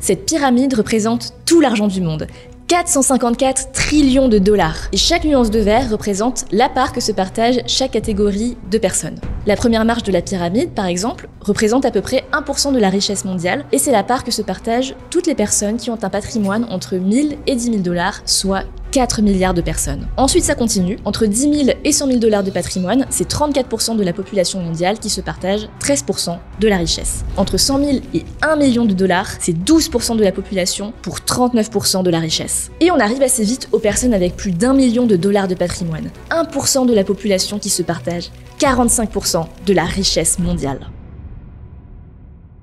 Cette pyramide représente tout l'argent du monde. 454 trillions de dollars. Et chaque nuance de vert représente la part que se partage chaque catégorie de personnes. La première marche de la pyramide, par exemple, représente à peu près 1% de la richesse mondiale, et c'est la part que se partagent toutes les personnes qui ont un patrimoine entre 1000 et 10 000 dollars, soit 4 milliards de personnes. Ensuite, ça continue. Entre 10 000 et 100 000 dollars de patrimoine, c'est 34% de la population mondiale qui se partage 13% de la richesse. Entre 100 000 et 1 million de dollars, c'est 12% de la population pour 39% de la richesse. Et on arrive assez vite aux personnes avec plus d'1 million de dollars de patrimoine. 1% de la population qui se partage 45% de la richesse mondiale.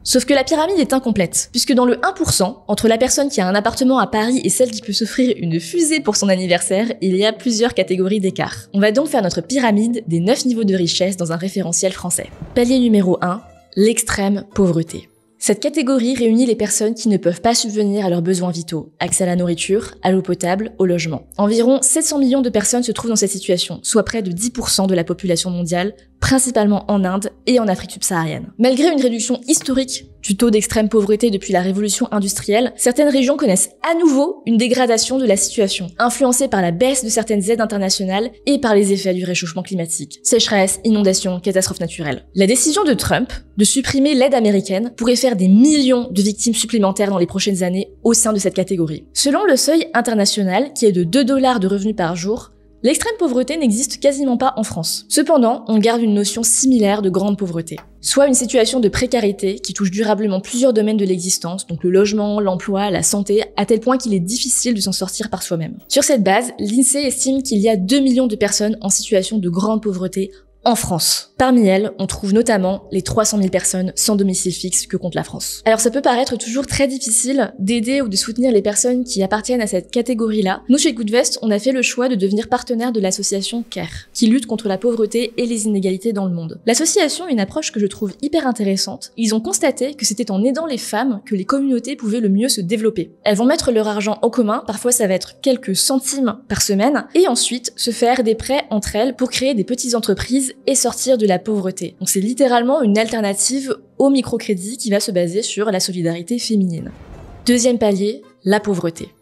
Sauf que la pyramide est incomplète, puisque dans le 1%, entre la personne qui a un appartement à Paris et celle qui peut s'offrir une fusée pour son anniversaire, il y a plusieurs catégories d'écart. On va donc faire notre pyramide des 9 niveaux de richesse dans un référentiel français. Palier numéro 1, l'extrême pauvreté. Cette catégorie réunit les personnes qui ne peuvent pas subvenir à leurs besoins vitaux, accès à la nourriture, à l'eau potable, au logement. Environ 700 millions de personnes se trouvent dans cette situation, soit près de 10% de la population mondiale, principalement en Inde et en Afrique subsaharienne. Malgré une réduction historique du taux d'extrême pauvreté depuis la révolution industrielle, certaines régions connaissent à nouveau une dégradation de la situation, influencée par la baisse de certaines aides internationales et par les effets du réchauffement climatique. Sécheresse, inondations, catastrophes naturelles. La décision de Trump de supprimer l'aide américaine pourrait faire des millions de victimes supplémentaires dans les prochaines années au sein de cette catégorie. Selon le seuil international, qui est de 2 $ de revenus par jour, l'extrême pauvreté n'existe quasiment pas en France. Cependant, on garde une notion similaire de grande pauvreté, soit une situation de précarité qui touche durablement plusieurs domaines de l'existence, donc le logement, l'emploi, la santé, à tel point qu'il est difficile de s'en sortir par soi-même. Sur cette base, l'INSEE estime qu'il y a 2 millions de personnes en situation de grande pauvreté en France. Parmi elles, on trouve notamment les 300 000 personnes sans domicile fixe que compte la France. Alors ça peut paraître toujours très difficile d'aider ou de soutenir les personnes qui appartiennent à cette catégorie-là. Nous, chez Goodvest, on a fait le choix de devenir partenaire de l'association CARE, qui lutte contre la pauvreté et les inégalités dans le monde. L'association a une approche que je trouve hyper intéressante. Ils ont constaté que c'était en aidant les femmes que les communautés pouvaient le mieux se développer. Elles vont mettre leur argent en commun, parfois ça va être quelques centimes par semaine, et ensuite se faire des prêts entre elles pour créer des petites entreprises et sortir de la pauvreté. Donc c'est littéralement une alternative au microcrédit qui va se baser sur la solidarité féminine. Deuxième palier, la pauvreté.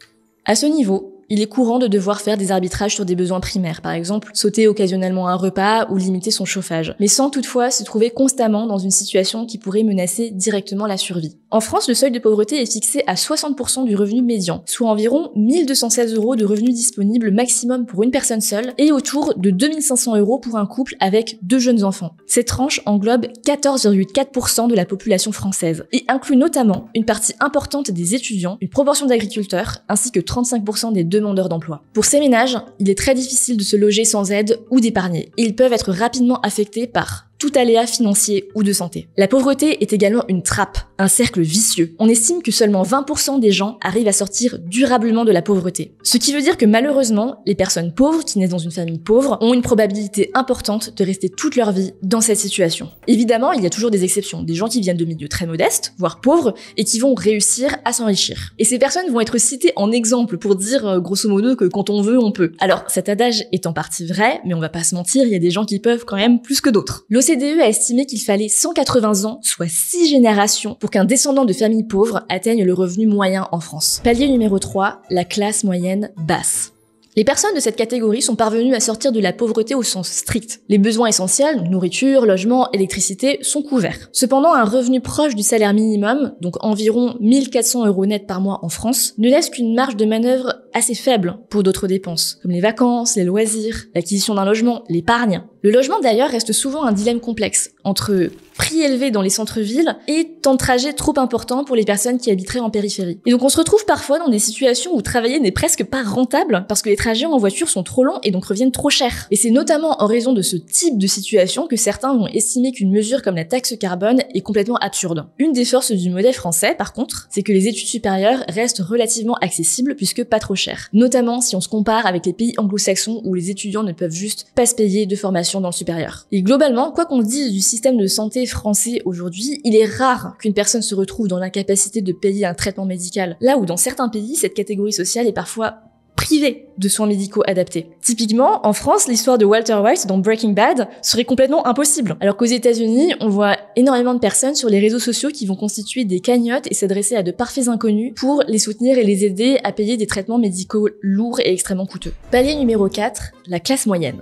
À ce niveau, il est courant de devoir faire des arbitrages sur des besoins primaires, par exemple sauter occasionnellement un repas ou limiter son chauffage, mais sans toutefois se trouver constamment dans une situation qui pourrait menacer directement la survie. En France, le seuil de pauvreté est fixé à 60% du revenu médian, soit environ 1 216 € de revenus disponibles maximum pour une personne seule et autour de 2 500 € pour un couple avec 2 jeunes enfants. Cette tranche englobe 14,4% de la population française et inclut notamment une partie importante des étudiants, une proportion d'agriculteurs ainsi que 35% des demandeurs d'emploi. Pour ces ménages, il est très difficile de se loger sans aide ou d'épargner. Ils peuvent être rapidement affectés par tout aléa financier ou de santé. La pauvreté est également une trappe, un cercle vicieux. On estime que seulement 20% des gens arrivent à sortir durablement de la pauvreté. Ce qui veut dire que malheureusement, les personnes pauvres qui naissent dans une famille pauvre ont une probabilité importante de rester toute leur vie dans cette situation. Évidemment, il y a toujours des exceptions, des gens qui viennent de milieux très modestes, voire pauvres, et qui vont réussir à s'enrichir. Et ces personnes vont être citées en exemple pour dire grosso modo que quand on veut, on peut. Alors, cet adage est en partie vrai, mais on va pas se mentir, il y a des gens qui peuvent quand même plus que d'autres. L'OCDE a estimé qu'il fallait 180 ans, soit 6 générations, pour qu'un descendant de famille pauvre atteigne le revenu moyen en France. Palier numéro 3, la classe moyenne basse. Les personnes de cette catégorie sont parvenues à sortir de la pauvreté au sens strict. Les besoins essentiels, nourriture, logement, électricité, sont couverts. Cependant, un revenu proche du salaire minimum, donc environ 1 400 € net par mois en France, ne laisse qu'une marge de manœuvre assez faible pour d'autres dépenses, comme les vacances, les loisirs, l'acquisition d'un logement, l'épargne. Le logement d'ailleurs reste souvent un dilemme complexe, entre prix élevé dans les centres-villes et temps de trajet trop important pour les personnes qui habiteraient en périphérie. Et donc on se retrouve parfois dans des situations où travailler n'est presque pas rentable parce que les trajets en voiture sont trop longs et donc reviennent trop cher. Et c'est notamment en raison de ce type de situation que certains vont estimer qu'une mesure comme la taxe carbone est complètement absurde. Une des forces du modèle français, par contre, c'est que les études supérieures restent relativement accessibles puisque pas trop chères. Notamment si on se compare avec les pays anglo-saxons où les étudiants ne peuvent juste pas se payer de formation dans le supérieur. Et globalement, quoi qu'on dise du système de santé français aujourd'hui, il est rare qu'une personne se retrouve dans l'incapacité de payer un traitement médical, là où dans certains pays, cette catégorie sociale est parfois privés de soins médicaux adaptés. Typiquement, en France, l'histoire de Walter White dans Breaking Bad serait complètement impossible. Alors qu'aux États-Unis, on voit énormément de personnes sur les réseaux sociaux qui vont constituer des cagnottes et s'adresser à de parfaits inconnus pour les soutenir et les aider à payer des traitements médicaux lourds et extrêmement coûteux. Palier numéro 4, la classe moyenne.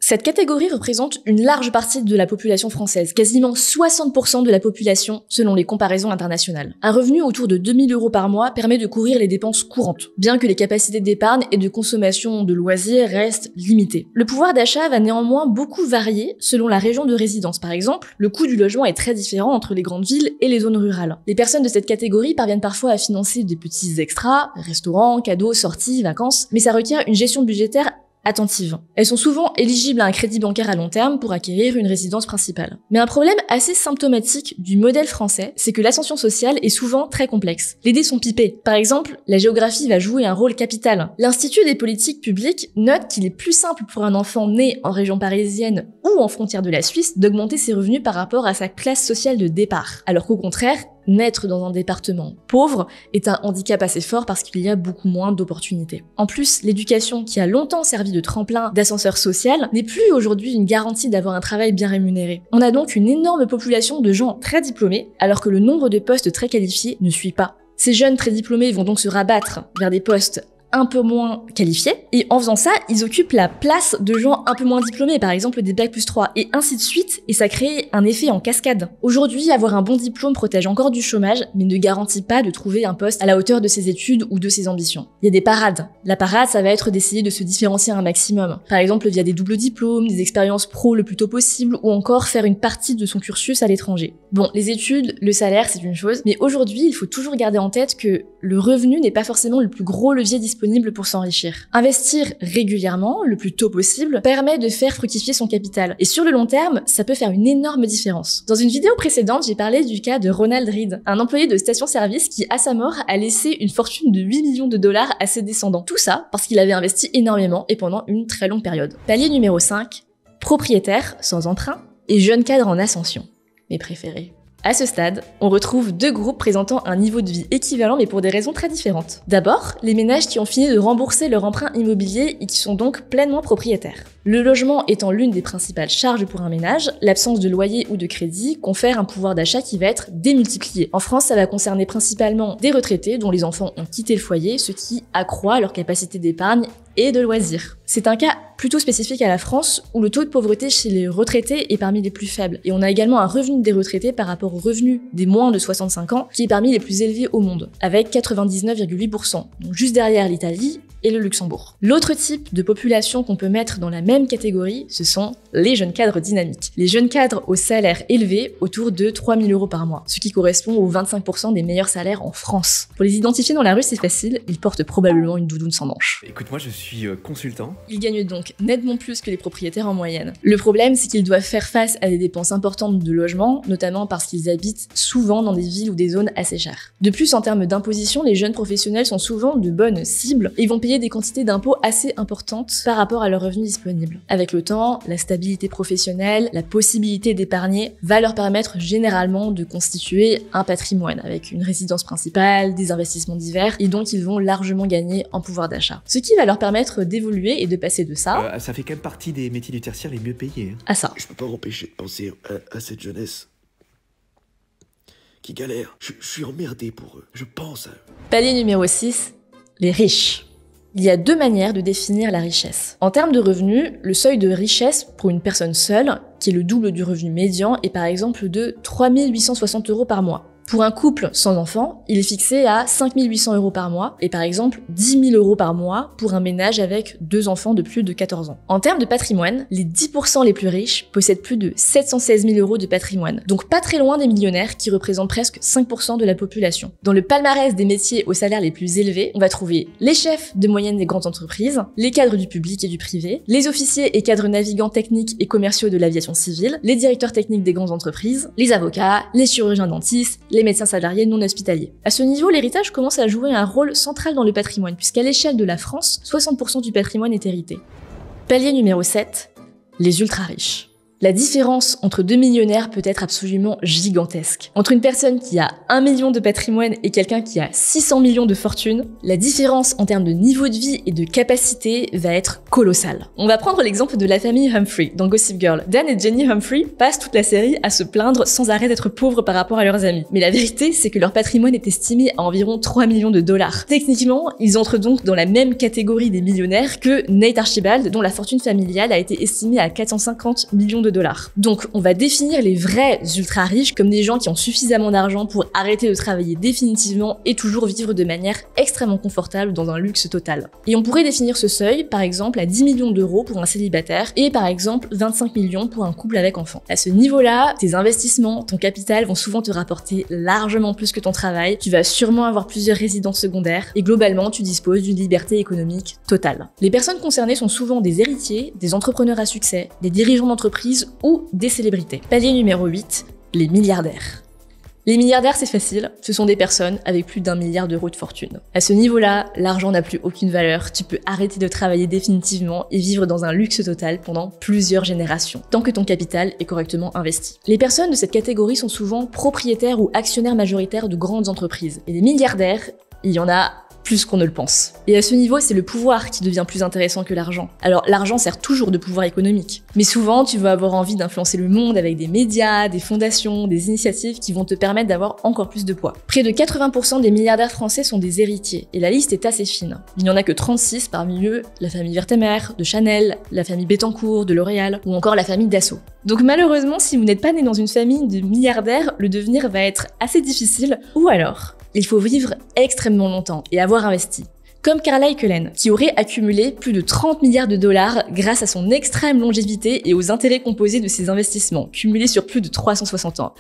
Cette catégorie représente une large partie de la population française, quasiment 60% de la population selon les comparaisons internationales. Un revenu autour de 2 000 € par mois permet de couvrir les dépenses courantes, bien que les capacités d'épargne et de consommation de loisirs restent limitées. Le pouvoir d'achat va néanmoins beaucoup varier selon la région de résidence. Par exemple, le coût du logement est très différent entre les grandes villes et les zones rurales. Les personnes de cette catégorie parviennent parfois à financer des petits extras, restaurants, cadeaux, sorties, vacances, mais ça requiert une gestion budgétaire attentives. Elles sont souvent éligibles à un crédit bancaire à long terme pour acquérir une résidence principale. Mais un problème assez symptomatique du modèle français, c'est que l'ascension sociale est souvent très complexe. Les dés sont pipés. Par exemple, la géographie va jouer un rôle capital. L'Institut des politiques publiques note qu'il est plus simple pour un enfant né en région parisienne ou en frontière de la Suisse d'augmenter ses revenus par rapport à sa classe sociale de départ. Alors qu'au contraire, naître dans un département pauvre est un handicap assez fort parce qu'il y a beaucoup moins d'opportunités. En plus, l'éducation qui a longtemps servi de tremplin d'ascenseur social n'est plus aujourd'hui une garantie d'avoir un travail bien rémunéré. On a donc une énorme population de gens très diplômés alors que le nombre de postes très qualifiés ne suit pas. Ces jeunes très diplômés vont donc se rabattre vers des postes un peu moins qualifiés, et en faisant ça, ils occupent la place de gens un peu moins diplômés, par exemple des Bac+3, et ainsi de suite, et ça crée un effet en cascade. Aujourd'hui, avoir un bon diplôme protège encore du chômage, mais ne garantit pas de trouver un poste à la hauteur de ses études ou de ses ambitions. Il y a des parades. La parade, ça va être d'essayer de se différencier un maximum. Par exemple, via des doubles diplômes, des expériences pro le plus tôt possible, ou encore faire une partie de son cursus à l'étranger. Bon, les études, le salaire, c'est une chose, mais aujourd'hui, il faut toujours garder en tête que le revenu n'est pas forcément le plus gros levier disponible pour s'enrichir. Investir régulièrement, le plus tôt possible, permet de faire fructifier son capital. Et sur le long terme, ça peut faire une énorme différence. Dans une vidéo précédente, j'ai parlé du cas de Ronald Reed, un employé de station-service qui, à sa mort, a laissé une fortune de 8 millions de dollars à ses descendants. Tout ça parce qu'il avait investi énormément et pendant une très longue période. Palier numéro 5, propriétaire sans emprunt et jeune cadre en ascension. Mes préférés. À ce stade, on retrouve deux groupes présentant un niveau de vie équivalent mais pour des raisons très différentes. D'abord, les ménages qui ont fini de rembourser leur emprunt immobilier et qui sont donc pleinement propriétaires. Le logement étant l'une des principales charges pour un ménage, l'absence de loyer ou de crédit confère un pouvoir d'achat qui va être démultiplié. En France, ça va concerner principalement des retraités dont les enfants ont quitté le foyer, ce qui accroît leur capacité d'épargne et de loisirs. C'est un cas plutôt spécifique à la France où le taux de pauvreté chez les retraités est parmi les plus faibles. Et on a également un revenu des retraités par rapport au revenu des moins de 65 ans qui est parmi les plus élevés au monde, avec 99,8%, donc juste derrière l'Italie et le Luxembourg. L'autre type de population qu'on peut mettre dans la même catégorie, ce sont les jeunes cadres dynamiques. Les jeunes cadres au salaire élevé, autour de 3 000 € par mois, ce qui correspond aux 25% des meilleurs salaires en France. Pour les identifier dans la rue, c'est facile, ils portent probablement une doudoune sans manches. Écoute, moi je suis consultant. Ils gagnent donc nettement plus que les propriétaires en moyenne. Le problème, c'est qu'ils doivent faire face à des dépenses importantes de logement, notamment parce qu'ils habitent souvent dans des villes ou des zones assez chères. De plus, en termes d'imposition, les jeunes professionnels sont souvent de bonnes cibles et ils vont payer des quantités d'impôts assez importantes par rapport à leurs revenus disponibles. Avec le temps, la stabilité professionnelle, la possibilité d'épargner va leur permettre généralement de constituer un patrimoine avec une résidence principale, des investissements divers et donc ils vont largement gagner en pouvoir d'achat. Ce qui va leur permettre d'évoluer et de passer de ça ça fait quand même partie des métiers du tertiaire les mieux payés. À ça. Je peux pas m'empêcher de penser à cette jeunesse qui galère. Je suis emmerdé pour eux. Je pense à eux. Palier numéro 6, les riches. Il y a deux manières de définir la richesse. En termes de revenus, le seuil de richesse pour une personne seule, qui est le double du revenu médian, est par exemple de 3 860 € par mois. Pour un couple sans enfant, il est fixé à 5 800 € par mois et par exemple 10 000 € par mois pour un ménage avec 2 enfants de plus de 14 ans. En termes de patrimoine, les 10% les plus riches possèdent plus de 716 000 € de patrimoine, donc pas très loin des millionnaires qui représentent presque 5% de la population. Dans le palmarès des métiers aux salaires les plus élevés, on va trouver les chefs de moyenne des grandes entreprises, les cadres du public et du privé, les officiers et cadres navigants techniques et commerciaux de l'aviation civile, les directeurs techniques des grandes entreprises, les avocats, les chirurgiens dentistes, les médecins salariés non hospitaliers. À ce niveau, l'héritage commence à jouer un rôle central dans le patrimoine, puisqu'à l'échelle de la France, 60% du patrimoine est hérité. Palier numéro 7, les ultra-riches. La différence entre deux millionnaires peut être absolument gigantesque. Entre une personne qui a 1 million de patrimoine et quelqu'un qui a 600 millions de fortune, la différence en termes de niveau de vie et de capacité va être colossale. On va prendre l'exemple de la famille Humphrey dans Gossip Girl. Dan et Jenny Humphrey passent toute la série à se plaindre sans arrêt d'être pauvres par rapport à leurs amis. Mais la vérité, c'est que leur patrimoine est estimé à environ 3 millions de dollars. Techniquement, ils entrent donc dans la même catégorie des millionnaires que Nate Archibald, dont la fortune familiale a été estimée à 450 millions de dollars. Donc, on va définir les vrais ultra riches comme des gens qui ont suffisamment d'argent pour arrêter de travailler définitivement et toujours vivre de manière extrêmement confortable dans un luxe total. Et on pourrait définir ce seuil, par exemple, à 10 millions d'euros pour un célibataire et par exemple 25 millions pour un couple avec enfant. À ce niveau-là, tes investissements, ton capital vont souvent te rapporter largement plus que ton travail, tu vas sûrement avoir plusieurs résidences secondaires et globalement, tu disposes d'une liberté économique totale. Les personnes concernées sont souvent des héritiers, des entrepreneurs à succès, des dirigeants d'entreprise ou des célébrités. Palier numéro 8, les milliardaires. Les milliardaires, c'est facile, ce sont des personnes avec plus d'1 milliard d'euros de fortune. À ce niveau-là, l'argent n'a plus aucune valeur, tu peux arrêter de travailler définitivement et vivre dans un luxe total pendant plusieurs générations, tant que ton capital est correctement investi. Les personnes de cette catégorie sont souvent propriétaires ou actionnaires majoritaires de grandes entreprises. Et les milliardaires, il y en a plus qu'on ne le pense. Et à ce niveau, c'est le pouvoir qui devient plus intéressant que l'argent. Alors l'argent sert toujours de pouvoir économique, mais souvent tu vas avoir envie d'influencer le monde avec des médias, des fondations, des initiatives qui vont te permettre d'avoir encore plus de poids. Près de 80% des milliardaires français sont des héritiers, et la liste est assez fine. Il n'y en a que 36 parmi eux, la famille Wertheimer, de Chanel, la famille Bettencourt, de L'Oréal, ou encore la famille Dassault. Donc malheureusement, si vous n'êtes pas né dans une famille de milliardaires, le devenir va être assez difficile, ou alors il faut vivre extrêmement longtemps et avoir investi. Comme Carlyle Cullen, qui aurait accumulé plus de 30 milliards de dollars grâce à son extrême longévité et aux intérêts composés de ses investissements, cumulés sur plus de 360 ans.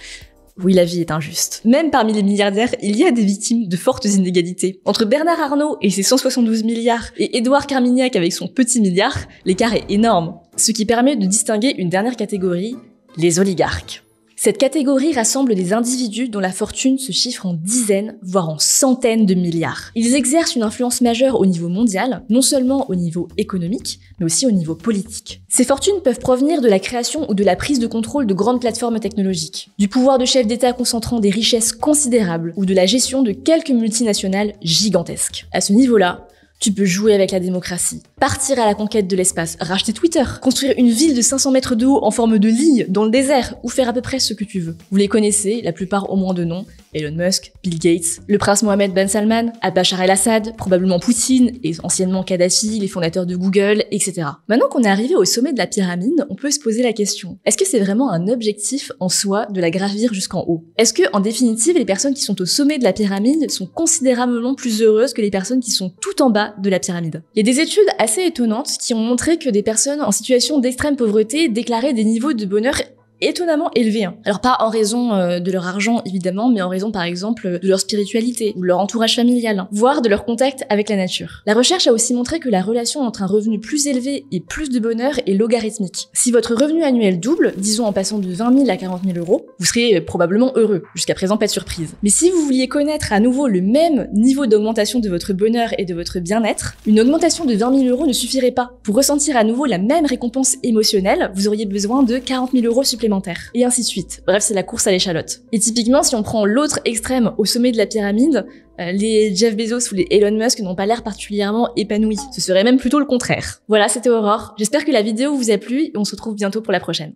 Oui, la vie est injuste. Même parmi les milliardaires, il y a des victimes de fortes inégalités. Entre Bernard Arnault et ses 172 milliards et Édouard Carmignac avec son petit milliard, l'écart est énorme. Ce qui permet de distinguer une dernière catégorie, les oligarques. Cette catégorie rassemble des individus dont la fortune se chiffre en dizaines, voire en centaines de milliards. Ils exercent une influence majeure au niveau mondial, non seulement au niveau économique, mais aussi au niveau politique. Ces fortunes peuvent provenir de la création ou de la prise de contrôle de grandes plateformes technologiques, du pouvoir de chefs d'État concentrant des richesses considérables ou de la gestion de quelques multinationales gigantesques. À ce niveau-là, tu peux jouer avec la démocratie, partir à la conquête de l'espace, racheter Twitter, construire une ville de 500 mètres de haut en forme de ligne dans le désert, ou faire à peu près ce que tu veux. Vous les connaissez, la plupart au moins de nom, Elon Musk, Bill Gates, le prince Mohammed Ben Salman, Bachar el-Assad, probablement Poutine, et anciennement Kadhafi, les fondateurs de Google, etc. Maintenant qu'on est arrivé au sommet de la pyramide, on peut se poser la question, est-ce que c'est vraiment un objectif en soi de la gravir jusqu'en haut? Est-ce que, en définitive, les personnes qui sont au sommet de la pyramide sont considérablement plus heureuses que les personnes qui sont tout en bas de la pyramide? Il y a des études assez étonnantes qui ont montré que des personnes en situation d'extrême pauvreté déclaraient des niveaux de bonheur étonnamment élevés. Alors pas en raison de leur argent évidemment, mais en raison par exemple de leur spiritualité ou de leur entourage familial, voire de leur contact avec la nature. La recherche a aussi montré que la relation entre un revenu plus élevé et plus de bonheur est logarithmique. Si votre revenu annuel double, disons en passant de 20 000 à 40 000 euros, vous serez probablement heureux. Jusqu'à présent, pas de surprise. Mais si vous vouliez connaître à nouveau le même niveau d'augmentation de votre bonheur et de votre bien-être, une augmentation de 20 000 euros ne suffirait pas. Pour ressentir à nouveau la même récompense émotionnelle, vous auriez besoin de 40 000 euros supplémentaires. Et ainsi de suite. Bref, c'est la course à l'échalote. Et typiquement, si on prend l'autre extrême au sommet de la pyramide, les Jeff Bezos ou les Elon Musk n'ont pas l'air particulièrement épanouis. Ce serait même plutôt le contraire. Voilà, c'était Aurore. J'espère que la vidéo vous a plu et on se retrouve bientôt pour la prochaine.